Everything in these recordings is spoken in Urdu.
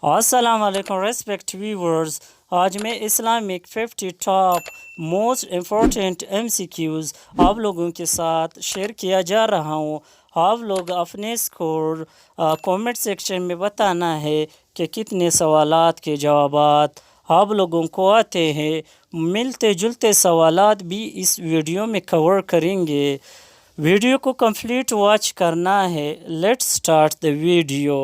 Assalamu-Alaikum respect viewers. آج میں Islamic 50 top most important MCQs آپ لوگوں کے ساتھ شیئر کیا جا رہا ہوں. آپ لوگ اپنے اسکور کومنٹ سیکشن میں بتانا ہے کہ کتنے سوالات کے جوابات آپ لوگوں کو آتے ہیں. ملتے جلتے سوالات بھی اس ویڈیو میں کور کریں گے. ویڈیو کو کمپلیٹ واچ کرنا ہے. Let's start the video.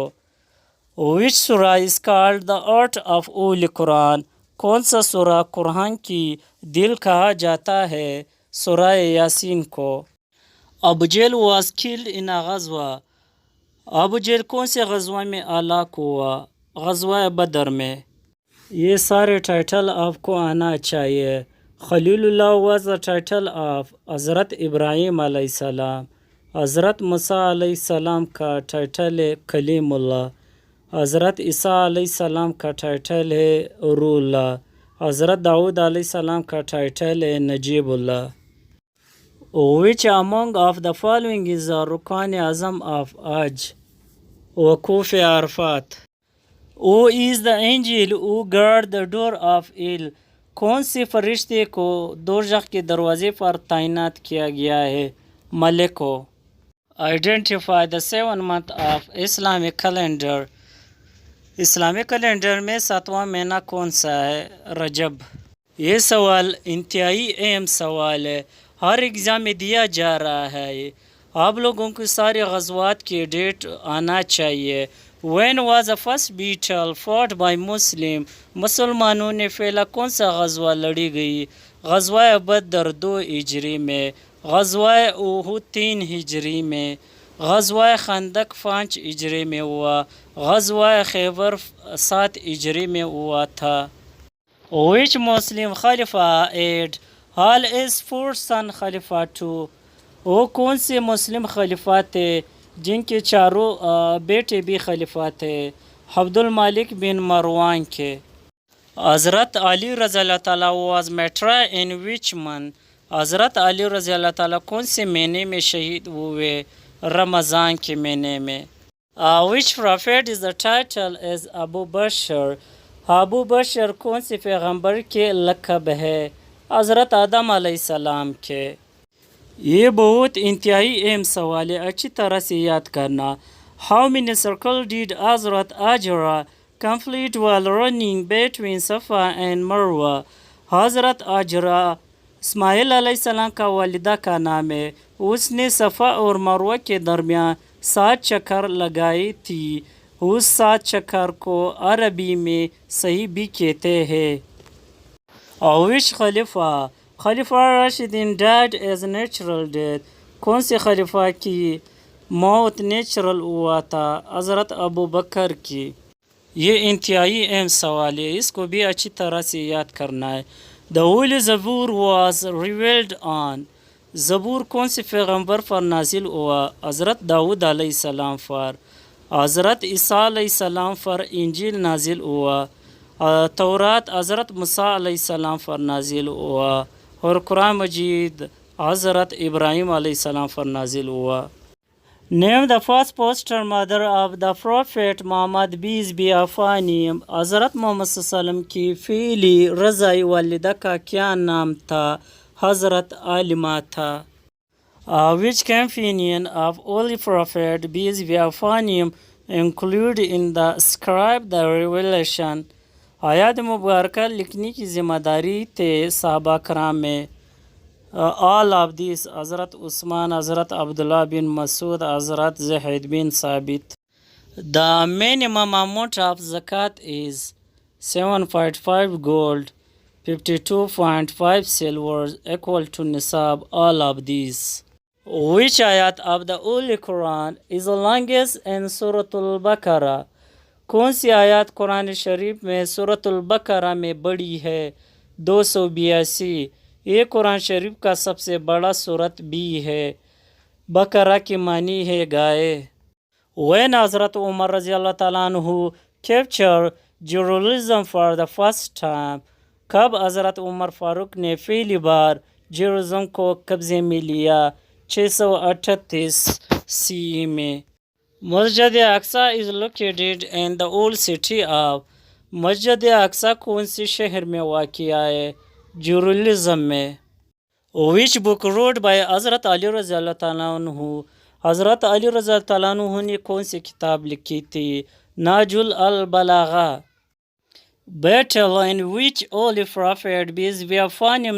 Which surah is called the heart of Holy Quran? کون سا سورہ قرآن کی دل کہا جاتا ہے؟ سورہ یاسین کو. ابو جہل was killed in a غزوہ. ابو جہل کون سے غزوہ میں ہلاک ہوا؟ غزوہ بدر میں. یہ سارے ٹائٹل آپ کو آنا چاہیے. خلیل اللہ was the title of حضرت ابراہیم علیہ السلام. حضرت موسیٰ علیہ السلام کا ٹائٹل ہے کلیم اللہ. حضرت عیسیٰ علیہ السلام کا ٹائٹل ہے روح اللہ. حضرت داؤد علیہ السلام کا ٹائٹل ہے نجیب اللہ. Which among of the following is the رکن اعظم of حج؟ وقوف Arafat. Who is the angel who guard the door of hell؟ کون سے فرشتے کو دوزخ کے دروازے پر تعینات کیا گیا ہے؟ ملک کو. Identify the 7th month of Islamic calendar. اسلامی کیلنڈر میں 7واں مہینہ کون سا ہے؟ رجب. یہ سوال انتہائی اہم سوال ہے. ہر ایگزام میں دیا جا رہا ہے. آپ لوگوں کو سارے غزوات کی ڈیٹ آنا چاہیے. When was the first battle fought by Muslim؟ مسلمانوں نے پہلا کون سا غزوہ لڑی گئی؟ غزوہ بدر 2 ہجری میں. غزوہ احد 3 ہجری میں. غزوہ خندق 5 ہجری میں ہوا. غزوہ خیبر 7 ہجری میں ہوا تھا. Which Muslim خلیفہ ایڈ حال از 4 سن خلیفہ 2؟ وہ کون سے مسلم خلیفہ تھے جن کے چاروں بیٹے بھی خلیفہ تھے؟ عبد الملک بن مروان کے. حضرت علی رضی اللہ تعالیٰ was martyred in which month؟ حضرت علی رضی اللہ تعالیٰ کون سے مہینے میں شہید ہوئے؟ رمضان کے مہینے میں. Which prophet is the title as ابو بشر؟ ابو بشر کون سے پیغمبر کے لقب ہے؟ حضرت آدم علیہ السلام کے. یہ بہت انتہائی اہم سوال ہے. اچھی طرح سے یاد کرنا. How many circles did حضرت Hajra complete while running between Safa and Marwa؟ حضرت Hajra اسماعیل علیہ السلام کا والدہ کا نام ہے. اس نے صفا اور مروہ کے درمیان 7 چکر لگائی تھی. اس 7 چکر کو عربی میں صحیح بھی کہتے ہیں. Which خلیفہ راشدین died as natural death؟ کون سے خلیفہ کی موت نیچرل ہوا تھا؟ حضرت ابو بکر کی. یہ انتہائی اہم سوال ہے. اس کو بھی اچھی طرح سے یاد کرنا ہے. The Holy زبور was revealed on؟ زبور کون سے پیغمبر پر نازل ہوا؟ حضرت داؤد علیہ السلام پر. حضرت عیسیٰ علیہ السلام پر انجیل نازل ہوا. تورات حضرت موسیٰ علیہ السلام پر نازل ہوا. اور قرآن مجید حضرت ابراہیم علیہ السلام پر نازل ہوا. Name the first foster mother of the Prophet Muhammad Ppsc افانیم. حضرت محمد صلی اللہ علیہ وسلم کی پہلی رضائی والدہ کا کیا نام تھا؟ حضرت عالمہ تھا. Which companion of Holy Prophet Ppsc افانیم include in the scribe the revelation؟ آیات مبارکہ لکھنے کی ذمہ داری تھے صحابہ کرام میں. all of these حضرت عثمان، حضرت عبداللہ بن مسعود، حضرت زید بن ثابت. The minimum amount of zakat is 7.5 gold, 52.5 silver equal to nisab. all of these. Which ayat of the Holy Quran is the longest in Surah Al-Baqarah؟ کون سی آیات قرآن شریف میں سورۃ البقرہ میں بڑی ہے؟ 282. یہ قرآن شریف کا سب سے بڑا سورت بھی ہے. بقرہ کی معنی ہے گائے. When حضرت عمر رضی اللہ تعالیٰ عنہ captured Jerusalem for the first time؟ کب حضرت عمر فاروق نے پہلی بار جیروزلم کو قبضے میں لیا؟ 638 CE میں. مسجد اقصی is located in the old city of مسجد اقصی کون سی شہر میں واقع ہے؟ جیروسلم میں. Which book wrote by حضرت علی رضی اللہ تعالیٰ عنہ حضرت علی رضی اللہ تعالیٰ عنہ نے کون سی کتاب لکھی تھی؟ ناج البلاغہ. Battle in which Holy Prophet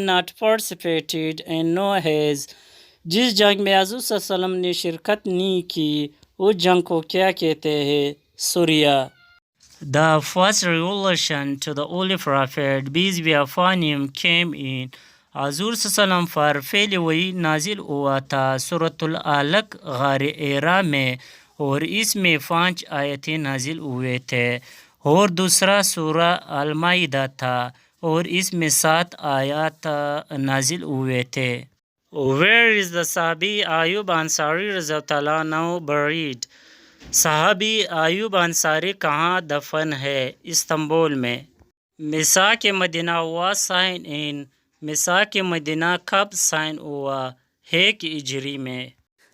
not participated and no has جس جنگ میں حضور صلی اللہ علیہ وسلم نے شرکت نہیں کی اس جنگ کو کیا کہتے ہیں؟ سوریہ. The first revelation to the Holy Prophet came in حضور صلی اللہ علیہ وسلم پر پہلی وحی نازل ہوا تھا سورۃ العلق غار ایرا میں، اور اس میں 5 آیتیں نازل ہوئے تھے، اور دوسرا سورہ المائدہ تھا اور اس میں 7 آیات نازل ہوئے تھے. Where is the صحابی ایوب انصاری رضی اللہ عنہ buried؟ صحابی ایوب انصاری کہاں دفن ہے؟ استنبول میں. میثاق مدینہ ہوا سائن ان میثاق مدینہ کب سائن ہوا؟ 1 ہجری میں.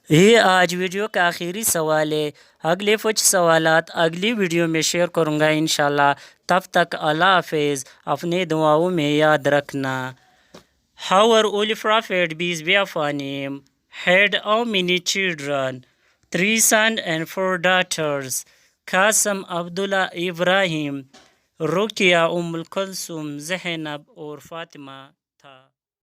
یہ آج ویڈیو کا آخری سوال ہے. اگلے کچھ سوالات اگلی ویڈیو میں شیئر کروں گا انشاءاللہ. تب تک اللہ حافظ. اپنے دعاؤں میں یاد رکھنا. Our Holy Prophet peace be upon him had how many children? 3 sons and 4 daughters. Qasim, Abdullah, Ibrahim, Ruqya, Kulthum, Zainab اور فاطمہ تھا.